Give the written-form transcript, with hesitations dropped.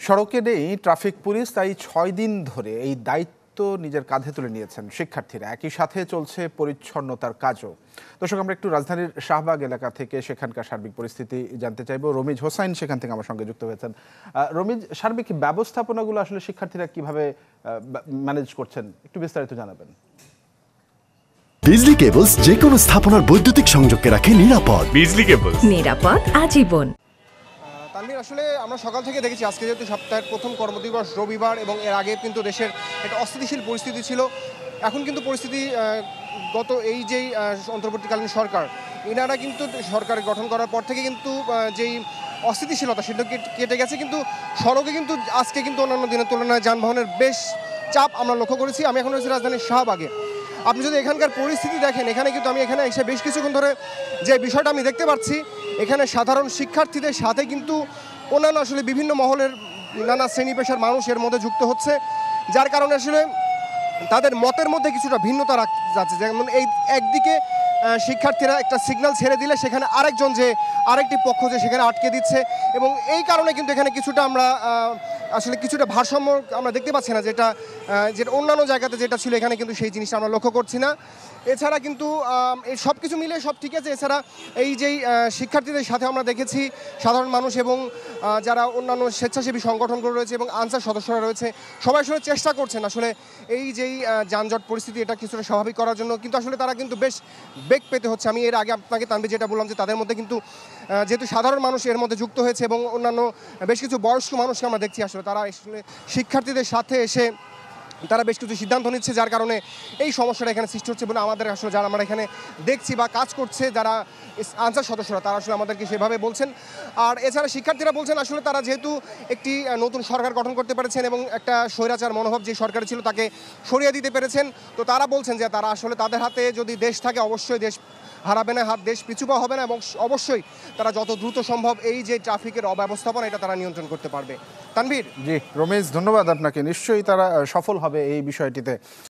সড়কে নেই traffic police, তাই ৬ দিন ধরে এই দায়িত্ব নিজের কাঁধে তুলে নিয়েছেন শিক্ষার্থীরা। একই সাথে চলছে পরিচ্ছন্নতার কাজও। দর্শক, আমরা একটু রাজধানীর শাহবাগ এলাকা থেকে সেখানকার সার্বিক পরিস্থিতি জানতে চাইব। রমিজ হোসাইন সেখান থেকে আমার সঙ্গে যুক্ত হয়েছেন। রমিজ, সার্বিক ব্যবস্থাপনাগুলো আসলে শিক্ষার্থীরা কিভাবে ম্যানেজ করছেন একটু বিস্তারিত জানাবেন। বিজলি কেবলস যে কোনো স্থাপনার বৈদ্যুতিক সংযোগকে রাখে নিরাপদ। বিজলি কেবলস, নিরাপদ আজীবন। তানভীর, আসলে আমরা সকাল থেকে দেখেছি আজকে যেহেতু সপ্তাহের প্রথম কর্মদিবস রবিবার এবং এর আগে কিন্তু দেশের একটা অস্থিতিশীল পরিস্থিতি ছিল। এখন কিন্তু পরিস্থিতি গত এই যেই অন্তর্বর্তীকালীন সরকার, এনারা কিন্তু সরকার গঠন করার পর থেকে কিন্তু যেই অস্থিতিশীলতা সেটা কেটে গেছে, কিন্তু সড়কে কিন্তু আজকে কিন্তু অন্যান্য দিনের তুলনায় যানবাহনের বেশ চাপ আমরা লক্ষ্য করেছি। আমি এখন রয়েছি রাজধানীর শাহবাগে। আপনি যদি এখানকার পরিস্থিতি দেখেন, এখানে কিন্তু আমি এখানে এসে বেশ কিছুক্ষণ ধরে যে বিষয়টা আমি দেখতে পাচ্ছি, এখানে সাধারণ শিক্ষার্থীদের সাথে কিন্তু অন্যান্য আসলে বিভিন্ন মহলের নানা শ্রেণী পেশার মানুষ এর মধ্যে যুক্ত হচ্ছে, যার কারণে আসলে তাদের মতের মধ্যে কিছুটা ভিন্নতা যাচ্ছে। যেমন এই একদিকে শিক্ষার্থীরা একটা সিগন্যাল ছেড়ে দিলে সেখানে আরেকজন যে আরেকটি পক্ষ যে সেখানে আটকে দিচ্ছে, এবং এই কারণে কিন্তু এখানে কিছুটা আমরা আসলে কিছুটা ভারসাম্য আমরা দেখতে পাচ্ছি না, যেটা অন্যান্য জায়গাতে যেটা ছিল এখানে কিন্তু সেই জিনিসটা আমরা লক্ষ্য করছি না। এছাড়া কিন্তু এই সব কিছু মিলে সব ঠিক আছে। এছাড়া এই যেই শিক্ষার্থীদের সাথে আমরা দেখেছি সাধারণ মানুষ এবং যারা অন্যান্য স্বেচ্ছাসেবী সংগঠনগুলো রয়েছে এবং আনসার সদস্যরা রয়েছে, সবাই আসলে চেষ্টা করছেন আসলে এই যেই যানজট পরিস্থিতি এটা কিছুটা স্বাভাবিক করার জন্য, কিন্তু আসলে তারা কিন্তু বেশ বেগ পেতে হচ্ছে। আমি এর আগে আপনাকে তানভীর যেটা বললাম যে তাদের মধ্যে কিন্তু যেহেতু সাধারণ মানুষ এর মধ্যে যুক্ত হয়েছে এবং অন্যান্য বেশ কিছু বয়স্ক মানুষকে আমরা দেখছি, আসলে তারা আসলে শিক্ষার্থীদের সাথে এসে তারা বেশ কিছু সিদ্ধান্ত নিচ্ছে, যার কারণে এই সমস্যাটা এখানে সৃষ্টি হচ্ছে বলে আমাদের আসলে যারা আমরা এখানে দেখছি বা কাজ করছে যারা আনসার সদস্যরা, তারা আসলে আমাদেরকে সেভাবে বলছেন। আর এছাড়া শিক্ষার্থীরা বলছেন আসলে তারা যেহেতু একটি নতুন সরকার গঠন করতে পেরেছেন এবং একটা স্বৈরাচার মনোভাব যে সরকার ছিল তাকে সরিয়ে দিতে পেরেছেন, তো তারা বলছেন যে তারা আসলে তাদের হাতে যদি দেশ থাকে অবশ্যই দেশ হারাবে না, দেশ পিছুপা হবে না, এবং অবশ্যই তারা যত দ্রুত সম্ভব এই যে ট্রাফিকের অব্যবস্থাপনা এটা তারা নিয়ন্ত্রণ করতে পারবে। তানভীর। জি রমেশ, ধন্যবাদ আপনাকে। নিশ্চয়ই তারা সফল হবে এই বিষয়টিতে।